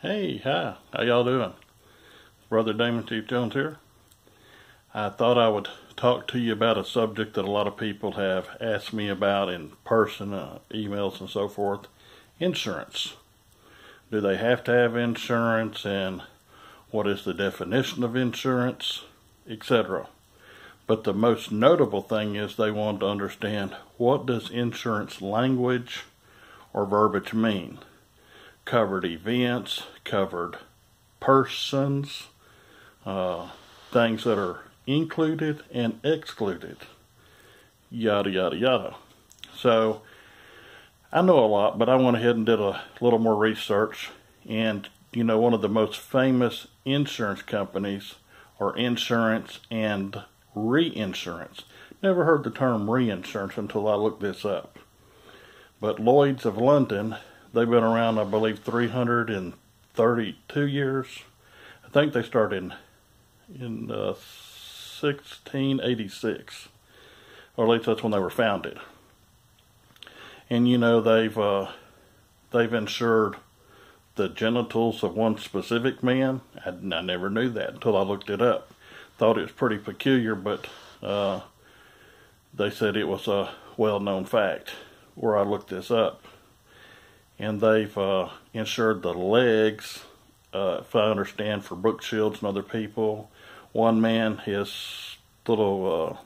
Hey, hi, how y'all doing? Brother Damon T. Jones here. I thought I would talk to you about a subject that a lot of people have asked me about in person, emails and so forth. Insurance. Do they have to have insurance, and what is the definition of insurance, etc. But the most notable thing is they want to understand, what does insurance language or verbiage mean? Covered events, covered persons, things that are included and excluded, yada yada yada. So I know a lot, but I went ahead and did a little more research, and one of the most famous insurance companies are insurance and reinsurance. Never heard the term reinsurance until I looked this up. But Lloyd's of London, they've been around, I believe, 332 years. I think they started in 1686, or at least that's when they were founded. And they've insured the genitals of one specific man. I never knew that until I looked it up. Thought it was pretty peculiar, but they said it was a well-known fact where I looked this up. And they've insured the legs, if I understand, for Brooke Shields and other people. One man, his little,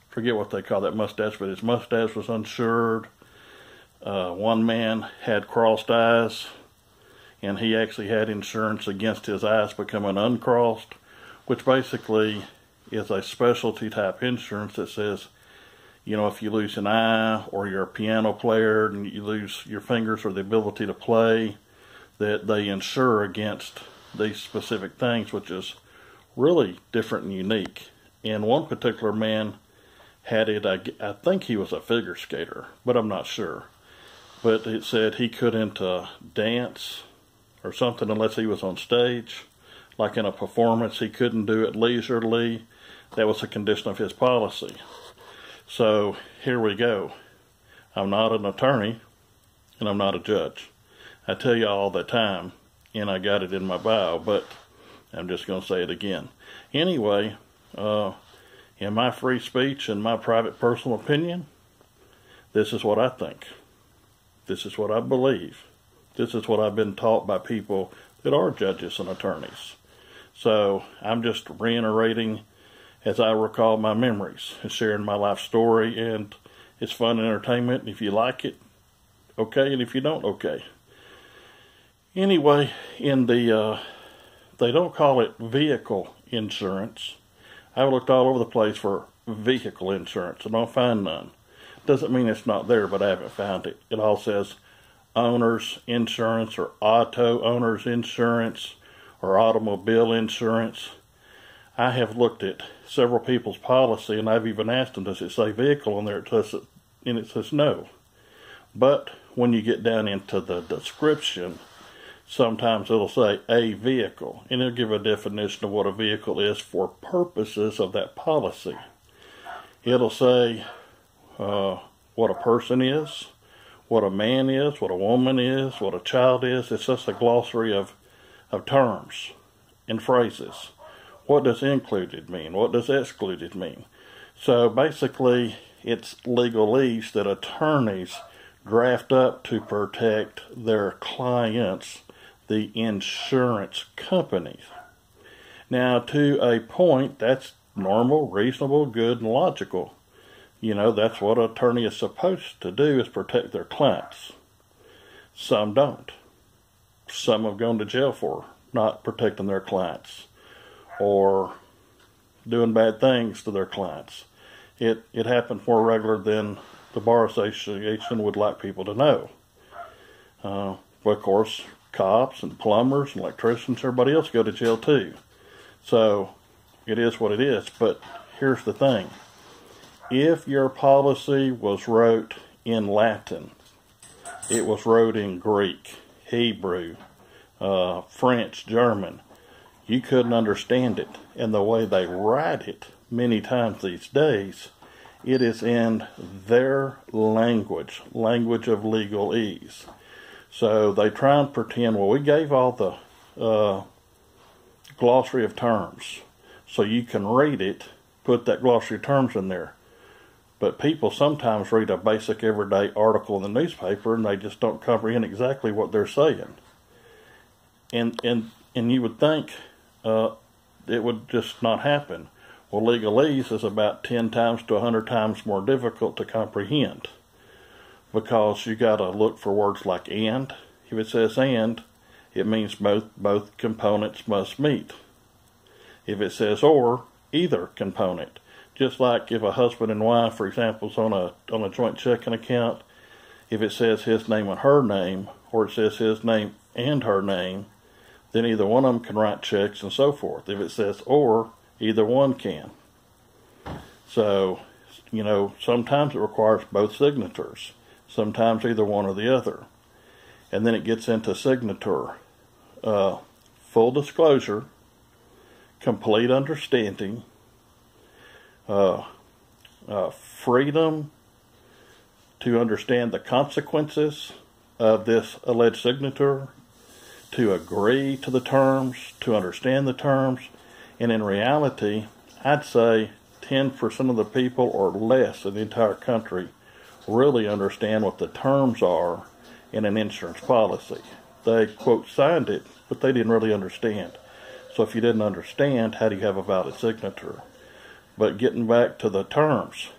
forget what they call that mustache, but his mustache was insured. One man had crossed eyes, and he actually had insurance against his eyes becoming uncrossed, which basically is a specialty type insurance that says, if you lose an eye, or you're a piano player and you lose your fingers or the ability to play, that they insure against these specific things, which is really different and unique. And one particular man had it, I think he was a figure skater, but I'm not sure. But it said he couldn't dance or something unless he was on stage. Like in a performance, he couldn't do it leisurely. That was a condition of his policy. So here we go. I'm not an attorney, and I'm not a judge. I tell you all the time, and I got it in my bio, but I'm just going to say it again. Anyway, in my free speech and my private personal opinion, this is what I think. This is what I believe. This is what I've been taught by people that are judges and attorneys. So I'm just reiterating as I recall my memories and sharing my life story, and it's fun and entertainment. If you like it, okay, and if you don't, okay. Anyway, they don't call it vehicle insurance. I've looked all over the place for vehicle insurance and don't find none. Doesn't mean it's not there, but I haven't found it. It all says owner's insurance, or auto owner's insurance, or automobile insurance. I have looked at several people's policy, and I've even asked them, does it say vehicle on there? And it says no. But when you get down into the description, sometimes it'll say a vehicle, and it'll give a definition of what a vehicle is for purposes of that policy. It'll say what a person is, what a man is, what a woman is, what a child is. It's just a glossary of terms and phrases. What does included mean? What does excluded mean? So basically, it's legalese that attorneys draft up to protect their clients, the insurance companies. Now, to a point, that's normal, reasonable, good, and logical. That's what an attorney is supposed to do, is protect their clients. Some don't. Some have gone to jail for not protecting their clients, or doing bad things to their clients. It happens more regular than the Bar Association would like people to know. But of course, cops and plumbers and electricians, everybody else go to jail too. So it is what it is. But here's the thing. If your policy was wrote in Latin, it was wrote in Greek, Hebrew, French, German, you couldn't understand it. And the way they write it many times these days, it is in their language of legalese. So they try and pretend, well, we gave all the glossary of terms. So you can read it, put that glossary of terms in there. But people sometimes read a basic everyday article in the newspaper and they just don't comprehend exactly what they're saying. And you would think it would just not happen. Well, legalese is about 10 times to 100 times more difficult to comprehend, because you got to look for words like and. If it says and, it means both components must meet. If it says or, either component. Just like if a husband and wife, for example, is on a joint checking account, if it says his name and her name, or it says his name and her name, then either one of them can write checks and so forth. If it says or, either one can. So, sometimes it requires both signatures. Sometimes either one or the other. And then it gets into signature. Full disclosure, complete understanding, freedom to understand the consequences of this alleged signature, to agree to the terms, to understand the terms. And in reality, I'd say 10% of the people or less in the entire country really understand what the terms are in an insurance policy. They, quote, signed it, but they didn't really understand. So if you didn't understand, how do you have a valid signature? But getting back to the terms,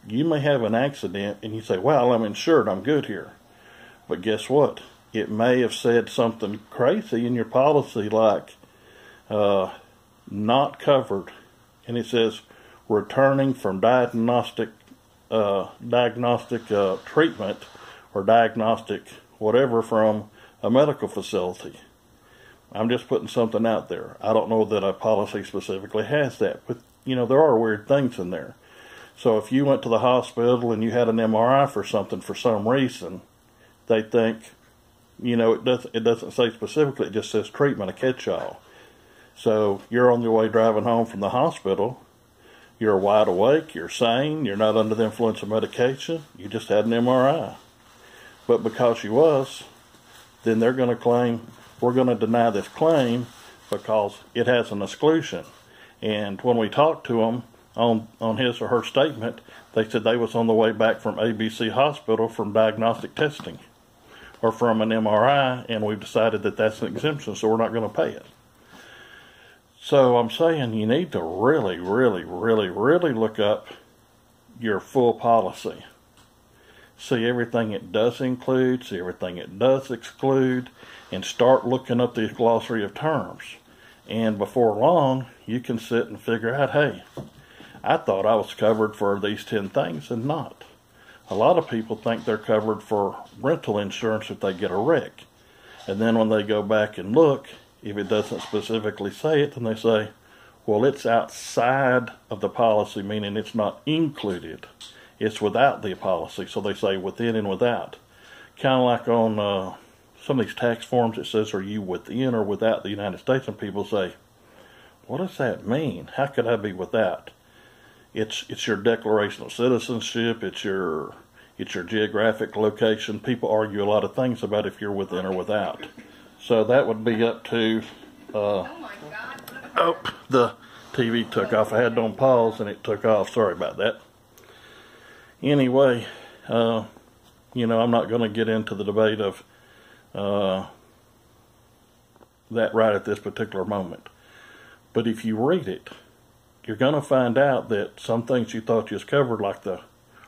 you may have an accident and you say, well, I'm insured, I'm good here. But guess what? It may have said something crazy in your policy like not covered. And it says returning from diagnostic treatment or diagnostic whatever from a medical facility. I'm just putting something out there. I don't know that a policy specifically has that, but there are weird things in there. So if you went to the hospital and you had an MRI for something for some reason, they think, it doesn't say specifically, it just says treatment, a catch-all. So you're on your way driving home from the hospital, you're wide awake, you're sane, you're not under the influence of medication, you just had an MRI. But because you was, then they're going to claim, we're going to deny this claim because it has an exclusion. And when we talked to them on his or her statement, they said they was on the way back from ABC Hospital from diagnostic testing or from an MRI, and we've decided that that's an exemption, so we're not going to pay it. So I'm saying you need to really, really, really, really look up your full policy. See everything it does include, see everything it does exclude, and start looking up the glossary of terms. And before long, you can sit and figure out, hey, I thought I was covered for these 10 things and not. A lot of people think they're covered for rental insurance if they get a wreck. And then when they go back and look, if it doesn't specifically say it, then they say, well, it's outside of the policy, meaning it's not included. It's without the policy. So they say within and without. Kind of like on some of these tax forms, it says, are you within or without the United States? And people say, what does that mean? How could I be without? It's your declaration of citizenship. It's your geographic location. People argue a lot of things about if you're within or without. So that would be up to, the TV took off. I had it on pause and it took off. Sorry about that. Anyway, I'm not going to get into the debate of that right at this particular moment. But if you read it, you're going to find out that some things you thought you was covered, like the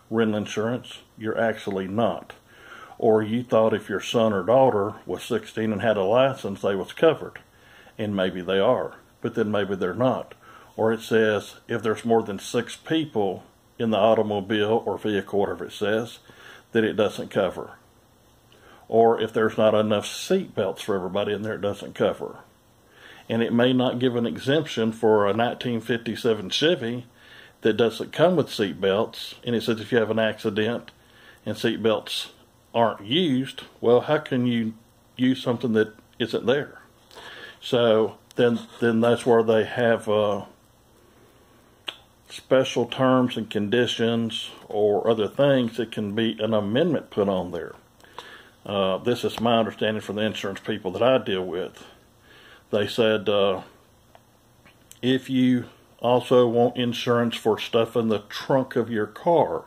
rental insurance, you're actually not. Or you thought if your son or daughter was 16 and had a license, they was covered. And maybe they are, but then maybe they're not. Or it says if there's more than 6 people in the automobile or vehicle, whatever it says, that it doesn't cover. Or if there's not enough seat belts for everybody in there, it doesn't cover. And it may not give an exemption for a 1957 Chevy that doesn't come with seat belts. And it says if you have an accident and seat belts aren't used, well, how can you use something that isn't there? So then that's where they have special terms and conditions or other things that can be an amendment put on there. This is my understanding from the insurance people that I deal with. They said if you also want insurance for stuff in the trunk of your car,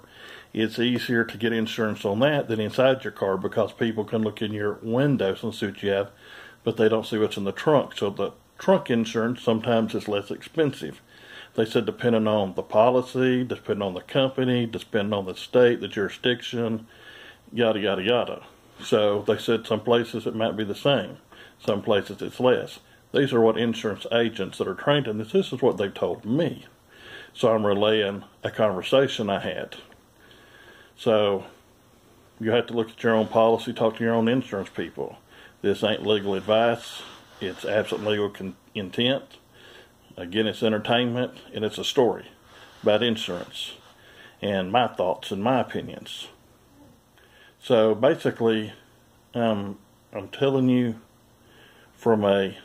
it's easier to get insurance on that than inside your car, because people can look in your windows and see what you have, but they don't see what's in the trunk. So the trunk insurance sometimes is less expensive. They said depending on the policy, depending on the company, depending on the state, the jurisdiction, yada, yada, yada. So they said some places it might be the same. Some places it's less. These are what insurance agents that are trained in this is what they've told me. So I'm relaying a conversation I had. So you have to look at your own policy, talk to your own insurance people. This ain't legal advice. It's absent legal intent. Again, it's entertainment, and it's a story about insurance and my thoughts and my opinions. So basically, I'm telling you from a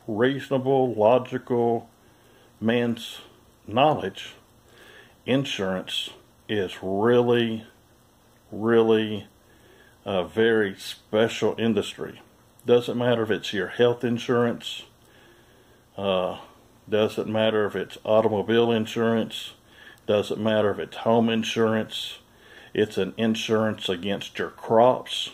reasonable, logical man's knowledge, insurance is really, really a very special industry. Doesn't matter if it's your health insurance, doesn't matter if it's automobile insurance, doesn't matter if it's home insurance. It's an insurance against your crops.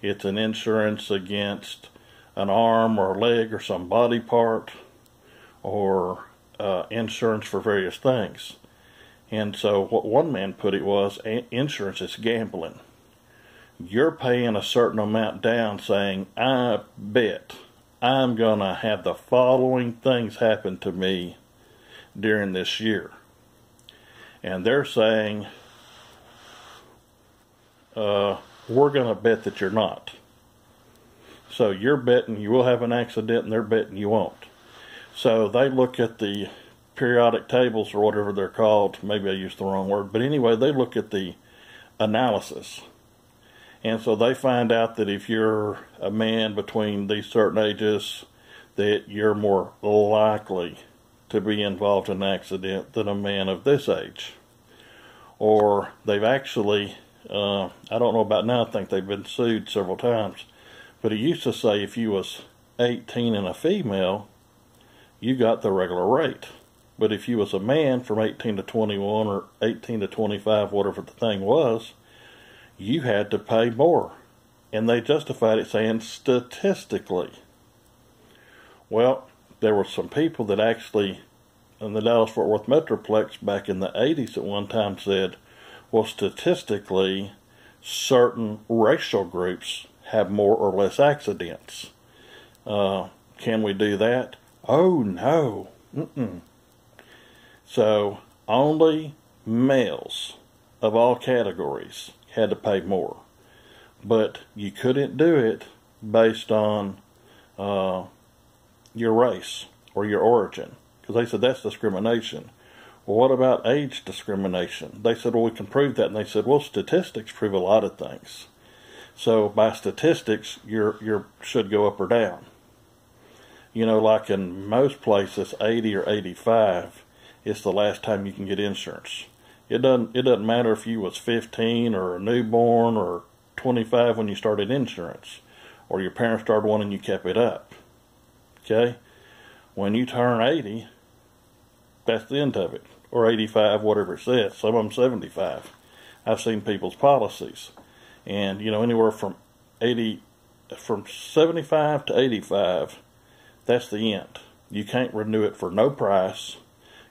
It's an insurance against an arm or a leg or some body part, or insurance for various things. And so what one man put it was, insurance is gambling. You're paying a certain amount down saying, I bet I'm going to have the following things happen to me during this year. And they're saying, we're going to bet that you're not. So you're betting you will have an accident, and they're betting you won't. So they look at the periodic tables, or whatever they're called. Maybe I used the wrong word. But anyway, they look at the analysis. And so they find out that if you're a man between these certain ages, that you're more likely to be involved in an accident than a man of this age. Or they've actually, I don't know about now, I think they've been sued several times, but it used to say if you was 18 and a female, you got the regular rate. But if you was a man from 18 to 21 or 18 to 25, whatever the thing was, you had to pay more. And they justified it saying statistically. Well, there were some people that actually, in the Dallas-Fort Worth Metroplex back in the 80s at one time said, well, statistically, certain racial groups have more or less accidents. Can we do that? Oh, no. So, only males of all categories had to pay more. But you couldn't do it based on your race or your origin, because they said that's discrimination. Well, what about age discrimination? They said, well, we can prove that. And they said, well, statistics prove a lot of things. So by statistics, your should go up or down. You know, like in most places, 80 or 85 is the last time you can get insurance. It doesn't matter if you was 15 or a newborn or 25 when you started insurance, or your parents started one and you kept it up. Okay? When you turn 80, that's the end of it. Or 85, whatever it says. Some of them 75. I've seen people's policies. And, you know, anywhere from 75 to 85, that's the end. You can't renew it for no price.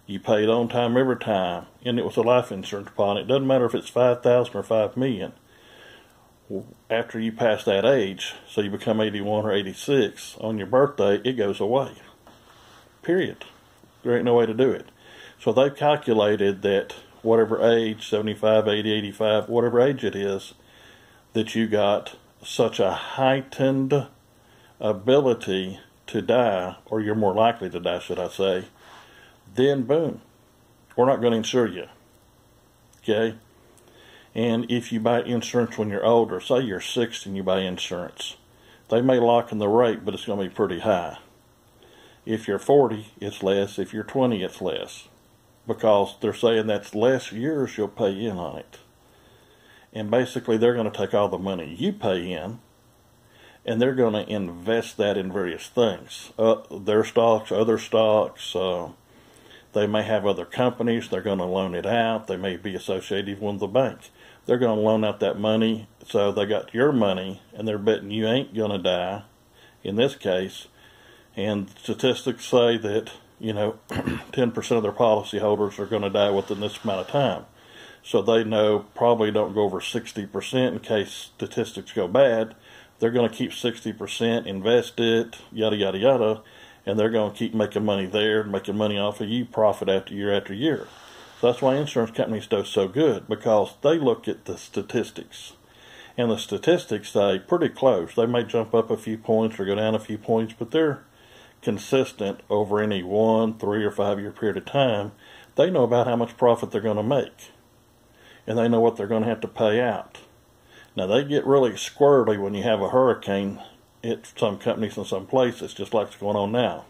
You paid on time every time. And it was a life insurance policy. It doesn't matter if it's $5,000 or $5 million. After you pass that age, so you become 81 or 86, on your birthday, it goes away. Period. There ain't no way to do it. So they've calculated that whatever age, 75, 80, 85, whatever age it is, that you got such a heightened ability to die, or you're more likely to die, should I say, then boom, we're not going to insure you. Okay? And if you buy insurance when you're older, say you're 60 and you buy insurance, they may lock in the rate, but it's going to be pretty high. If you're 40, it's less. If you're 20, it's less. Because they're saying that's less years you'll pay in on it. And basically they're going to take all the money you pay in and they're going to invest that in various things. Their stocks, other stocks. They may have other companies. They're going to loan it out. They may be associated with the bank. They're going to loan out that money. So they got your money, and they're betting you ain't going to die, in this case. And statistics say that, 10% of their policyholders are going to die within this amount of time. So they know probably don't go over 60% in case statistics go bad. They're going to keep 60%, invest it, yada, yada, yada, and they're going to keep making money there, making money off of you, profit after year. So that's why insurance companies do so good, because they look at the statistics. And the statistics say pretty close. They may jump up a few points or go down a few points, but they're consistent over any 1, 3, or 5 year period of time. They know about how much profit they're going to make, and they know what they're going to have to pay out. Now, they get really squirrely when you have a hurricane at some companies in some places, just like it's going on now.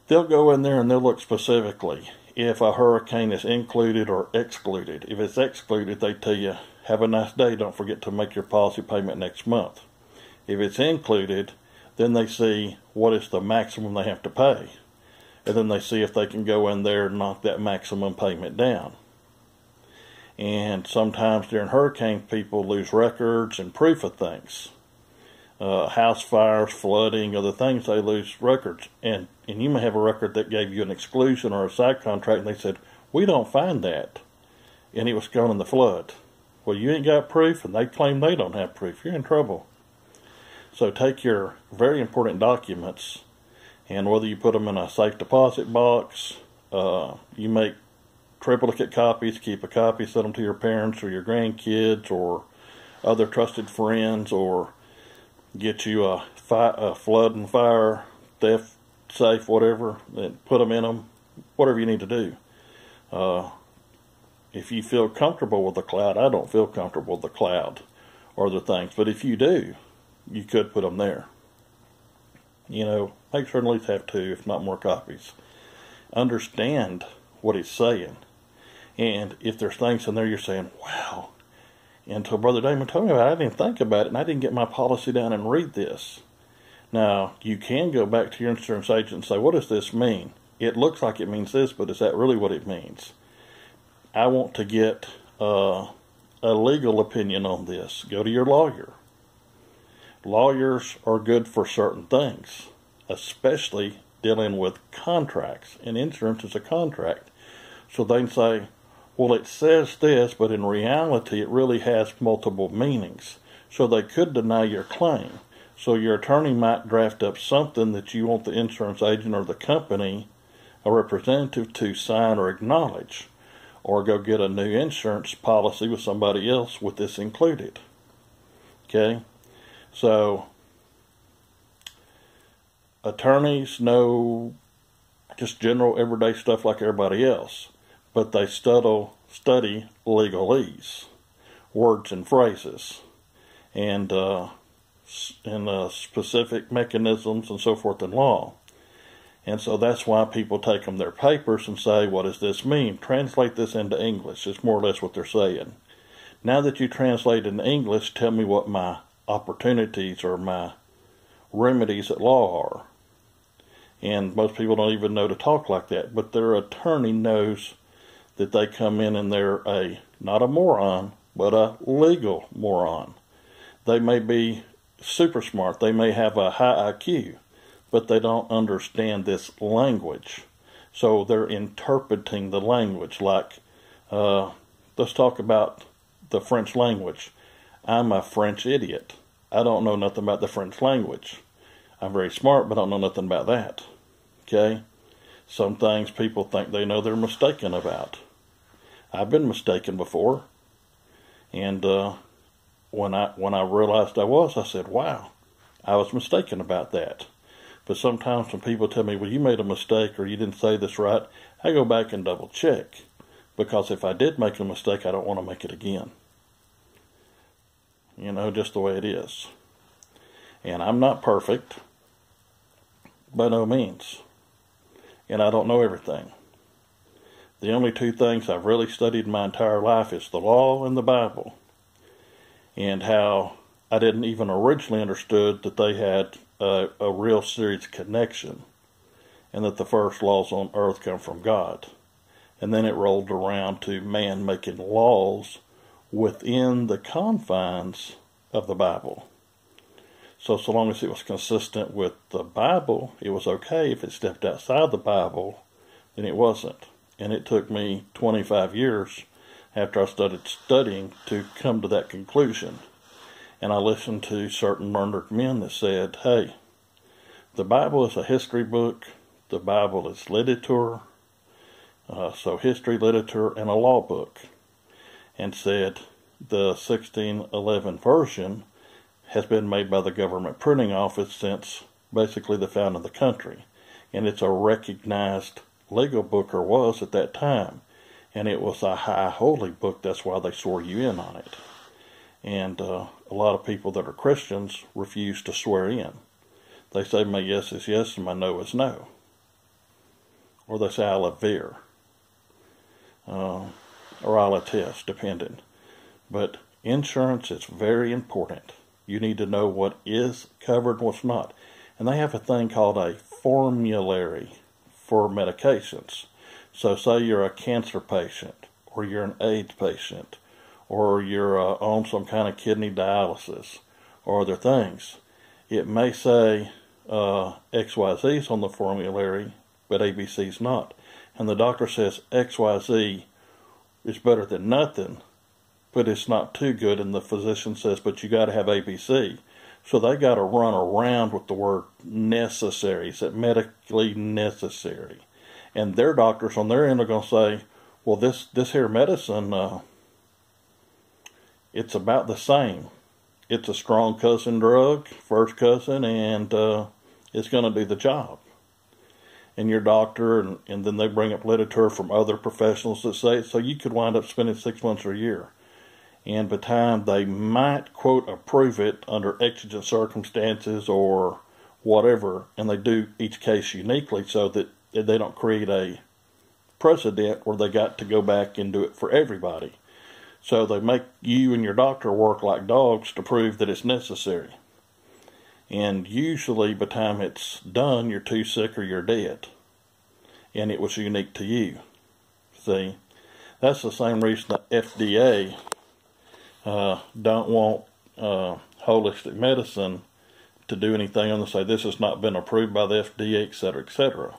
They'll go in there and they'll look specifically if a hurricane is included or excluded. If it's excluded, they tell you, have a nice day, don't forget to make your policy payment next month. If it's included, then they see what is the maximum they have to pay. And then they see if they can go in there and knock that maximum payment down. And sometimes during hurricanes, people lose records and proof of things. House fires, flooding, other things, they lose records. And you may have a record that gave you an exclusion or a side contract, and they said, we don't find that. And it was gone in the flood. Well, you ain't got proof, and they claim they don't have proof. You're in trouble. So take your very important documents, and whether you put them in a safe deposit box, you make triplicate copies, keep a copy, send them to your parents or your grandkids or other trusted friends, or get you a flood and fire, theft safe, whatever, and put them in them, whatever you need to do. If you feel comfortable with the cloud, I don't feel comfortable with the cloud or the things, but if you do, you could put them there. Make sure at least have 2, if not more copies. Understand what he's saying. And if there's things in there you're saying, wow, until Brother Damon told me about it, I didn't think about it, and I didn't get my policy down and read this. Now, you can go back to your insurance agent and say, what does this mean? It looks like it means this, but is that really what it means? I want to get a legal opinion on this. Go to your lawyer. Lawyers are good for certain things, especially dealing with contracts, and insurance is a contract. So they can say, well, it says this, but in reality it really has multiple meanings. So they could deny your claim. So your attorney might draft up something that you want the insurance agent or the company, a representative, to sign or acknowledge, or go get a new insurance policy with somebody else with this included. Okay? So attorneys know just general everyday stuff like everybody else, but they study legalese, words and phrases, and specific mechanisms and so forth in law. And so that's why people take them their papers and say, what does this mean? Translate this into English. It's more or less what they're saying. Now that you translate into English, tell me what my opportunities or my remedies at law are. And most people don't even know to talk like that, but their attorney knows that they come in and they're not a moron, but a legal moron. They may be super smart. They may have a high IQ, but they don't understand this language. So they're interpreting the language. Like, let's talk about the French language. I'm a French idiot. I don't know nothing about the French language. I'm very smart, but I don't know nothing about that. Okay? Some things people think they know they're mistaken about. I've been mistaken before. And when I realized I said, wow, I was mistaken about that. But sometimes when people tell me, well, you made a mistake or you didn't say this right, I go back and double check. Because if I did make a mistake, I don't want to make it again. Just the way it is. And I'm not perfect. By no means. And I don't know everything. The only 2 things I've really studied my entire life is the law and the Bible. And how I didn't even originally understood that they had a real serious connection, and that the first laws on earth come from God. And then it rolled around to man making laws within the confines of the Bible. So long as it was consistent with the Bible, it was okay. If it stepped outside the Bible, then it wasn't. And it took me 25 years after I started studying to come to that conclusion. And I listened to certain learned men that said, hey, the Bible is a history book, the Bible is literature, so history, literature, and a law book. And said the 1611 version has been made by the government printing office since basically the founding of the country. And it's a recognized legal book, or was at that time. And it was a high holy book, that's why they swore you in on it. And a lot of people that are Christians refuse to swear in. They say my yes is yes and my no is no. Or they say I'll avere. Or I'll attest, depending. But insurance is very important. You need to know what is covered and what's not. And they have a thing called a formulary for medications. So say you're a cancer patient, or you're an AIDS patient, or you're on some kind of kidney dialysis, or other things. It may say XYZ's on the formulary, but ABC's not. And the doctor says XYZ is better than nothing, but it's not too good, and the physician says, but you got to have ABC. So they got to run around with the word necessary. Is it medically necessary? And their doctors on their end are going to say, well, this here medicine, it's about the same. It's a strong cousin drug, first cousin, and it's going to do the job. And your doctor, and then they bring up literature from other professionals that say it, so you could wind up spending 6 months or a year. And by the time they might, quote, approve it under exigent circumstances or whatever, and they do each case uniquely so that they don't create a precedent where they got to go back and do it for everybody. So they make you and your doctor work like dogs to prove that it's necessary. And usually by the time it's done, you're too sick or you're dead. And it was unique to you. See, that's the same reason the FDA don't want holistic medicine to do anything on the say this has not been approved by the FDA, etc., etc.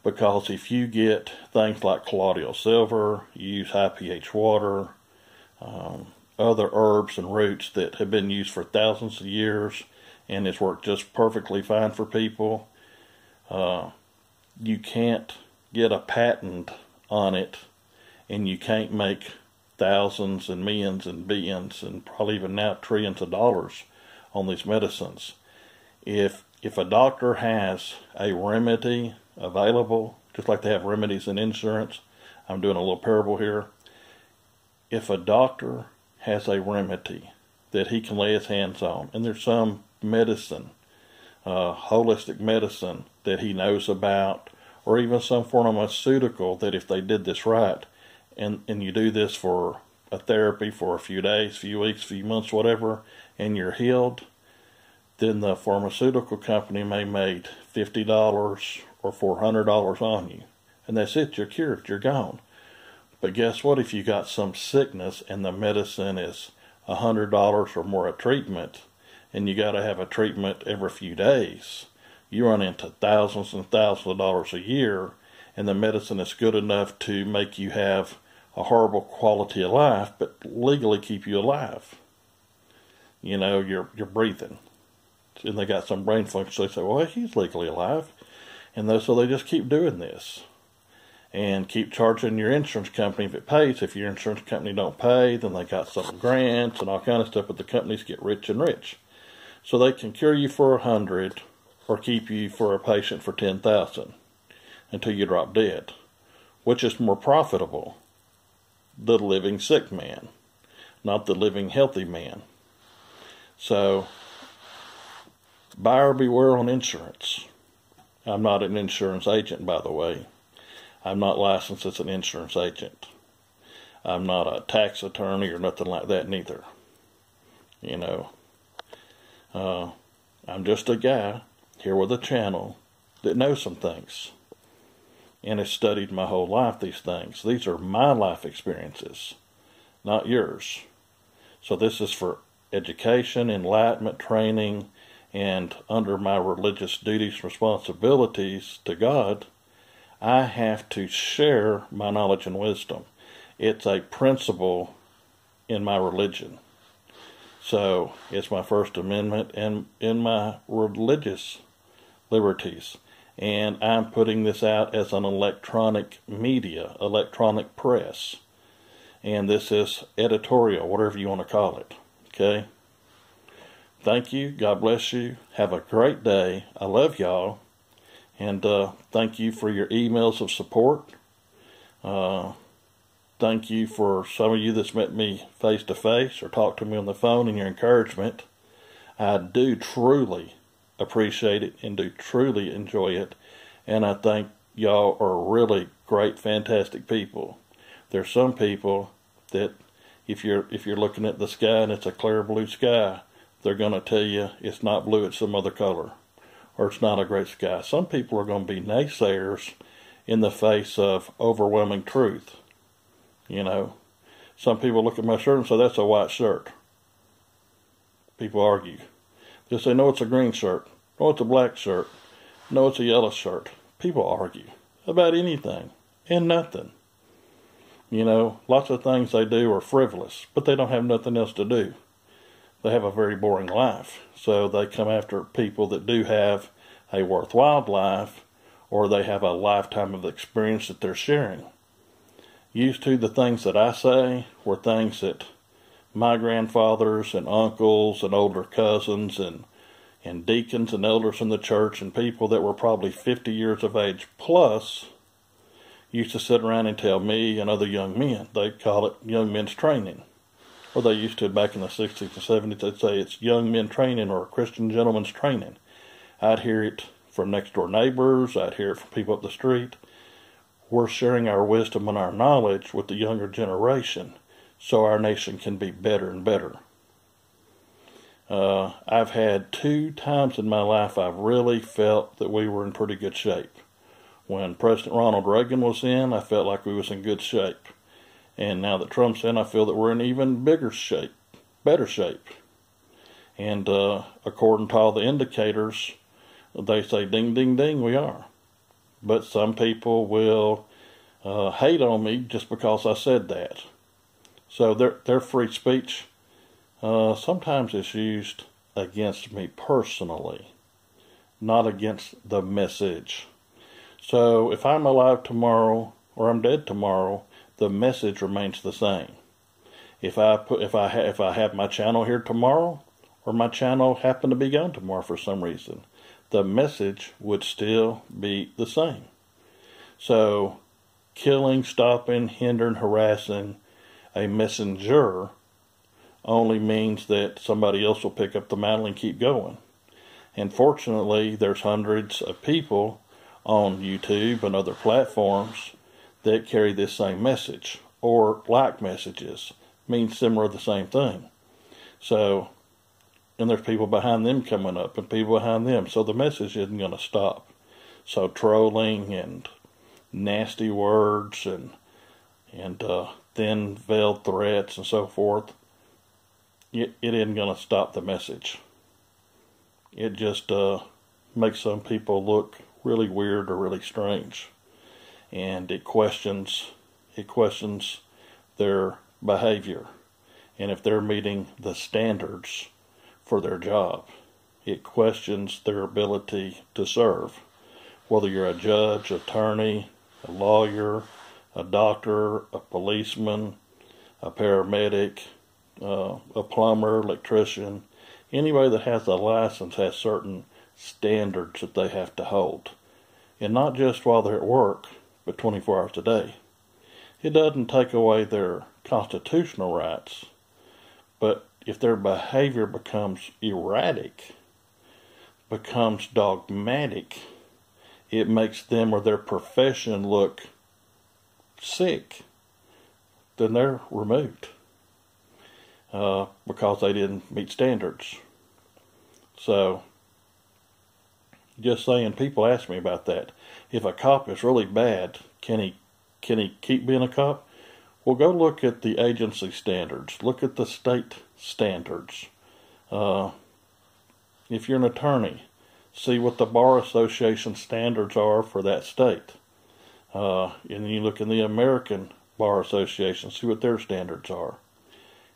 Because if you get things like colloidal silver, you use high pH water, other herbs and roots that have been used for thousands of years and it's worked just perfectly fine for people, you can't get a patent on it, and you can't make thousands and millions and billions and probably even now trillions of dollars on these medicines. If a doctor has a remedy available, just like they have remedies in insurance, I'm doing a little parable here. If a doctor has a remedy that he can lay his hands on, and there's some medicine, holistic medicine that he knows about, or even some pharmaceutical that if they did this right, and you do this for a therapy for a few days, few weeks, few months, whatever, and you're healed, then the pharmaceutical company may make $50 or $400 on you. And that's it, you're cured, you're gone. But guess what, if you got some sickness and the medicine is $100 or more a treatment, and you got to have a treatment every few days, you run into thousands and thousands of dollars a year, and the medicine is good enough to make you have a horrible quality of life, but legally keep you alive. You know, you're breathing. And they got some brain function, so they say, well, he's legally alive. And so they just keep doing this. And keep charging your insurance company if it pays. If your insurance company don't pay, then they got some grants and all kind of stuff, but the companies get rich and rich. So they can cure you for 100 or keep you for a patient for 10,000 until you drop dead. Which is more profitable? The living sick man, not the living healthy man. So, buyer beware on insurance. I'm not an insurance agent, by the way. I'm not licensed as an insurance agent. I'm not a tax attorney or nothing like that neither. You know, I'm just a guy here with a channel that knows some things and has studied my whole life these things. These are my life experiences, not yours. So this is for education, enlightenment, training, and under my religious duties and responsibilities to God, I have to share my knowledge and wisdom. It's a principle in my religion. So it's my First Amendment and in my religious liberties. And I'm putting this out as an electronic media, electronic press. And this is editorial, whatever you want to call it. Okay? Thank you. God bless you. Have a great day. I love y'all. And thank you for your emails of support. Thank you for some of you that's met me face to face or talked to me on the phone and your encouragement. I do truly appreciate it and do truly enjoy it. And I think y'all are really great, fantastic people. There's some people that if you're looking at the sky and it's a clear blue sky, they're going to tell you it's not blue, it's some other color, or it's not a great sky. Some people are going to be naysayers in the face of overwhelming truth. You know, some people look at my shirt and say, that's a white shirt. People argue. They'll say, no, it's a green shirt. No, it's a black shirt. No, it's a yellow shirt. People argue about anything and nothing. You know, lots of things they do are frivolous, but they don't have nothing else to do. They have a very boring life. So they come after people that do have a worthwhile life, or they have a lifetime of experience that they're sharing. Used to the things that I say were things that my grandfathers and uncles and older cousins and deacons and elders in the church and people that were probably 50 years of age plus used to sit around and tell me and other young men. They call it young men's training. Or they used to back in the 60s and 70s, they'd say it's young men training or Christian gentleman's training. I'd hear it from next door neighbors. I'd hear it from people up the street. We're sharing our wisdom and our knowledge with the younger generation so our nation can be better and better. I've had 2 times in my life I've really felt that we were in pretty good shape. When President Ronald Reagan was in, I felt like we was in good shape. And now that Trump's in, I feel that we're in even bigger shape, better shape. And according to all the indicators, they say ding, ding, ding, we are. But some people will hate on me just because I said that. So their free speech sometimes is used against me personally, not against the message. So if I'm alive tomorrow or I'm dead tomorrow, the message remains the same. If I have my channel here tomorrow, or my channel happened to be gone tomorrow for some reason, the message would still be the same. So, killing, stopping, hindering, harassing a messenger only means that somebody else will pick up the mantle and keep going. And fortunately, there's hundreds of people on YouTube and other platforms that carry this same message, or like messages, means similar to the same thing. So, and there's people behind them coming up, and people behind them, so the message isn't going to stop. So trolling and nasty words and thin-veiled threats and so forth, it isn't going to stop the message. It just makes some people look really weird or really strange. And it questions their behavior. And if they're meeting the standards for their job, it questions their ability to serve. Whether you're a judge, attorney, a lawyer, a doctor, a policeman, a paramedic, a plumber, electrician, anybody that has a license has certain standards that they have to hold. And not just while they're at work, but 24 hours a day. It doesn't take away their constitutional rights, but if their behavior becomes erratic, becomes dogmatic, it makes them or their profession look sick, then they're removed because they didn't meet standards. So, just saying, people ask me about that. If a cop is really bad, can he keep being a cop? Well, go look at the agency standards. Look at the state standards. If you're an attorney, see what the Bar Association standards are for that state. And you look in the American Bar Association, see what their standards are.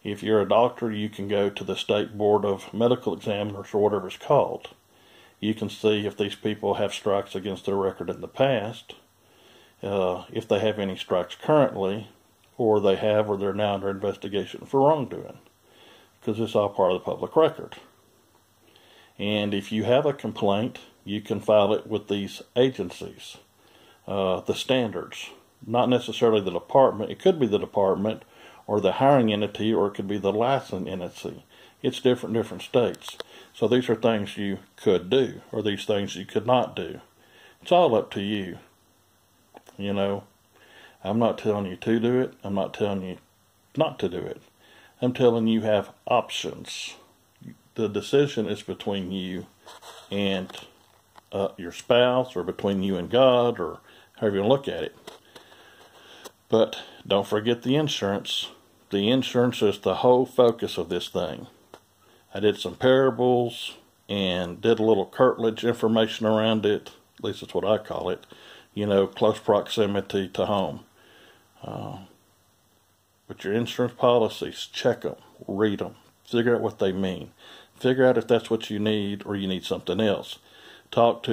If you're a doctor, you can go to the State Board of Medical Examiners, or whatever it's called. You can see if these people have strikes against their record in the past, if they have any strikes currently, or they have, or they're now under investigation for wrongdoing, because it's all part of the public record. And if you have a complaint, you can file it with these agencies, the standards, not necessarily the department. It could be the department or the hiring entity, or it could be the licensing entity. It's different states. So these are things you could do, or these things you could not do. It's all up to you. You know, I'm not telling you to do it. I'm not telling you not to do it. I'm telling you have options. The decision is between you and your spouse, or between you and God, or however you look at it. But don't forget the insurance. The insurance is the whole focus of this thing. I did some parables and did a little cartilage information around it. At least that's what I call it. You know, close proximity to home. But your insurance policies, check them, read them, figure out what they mean. Figure out if that's what you need, or you need something else. Talk to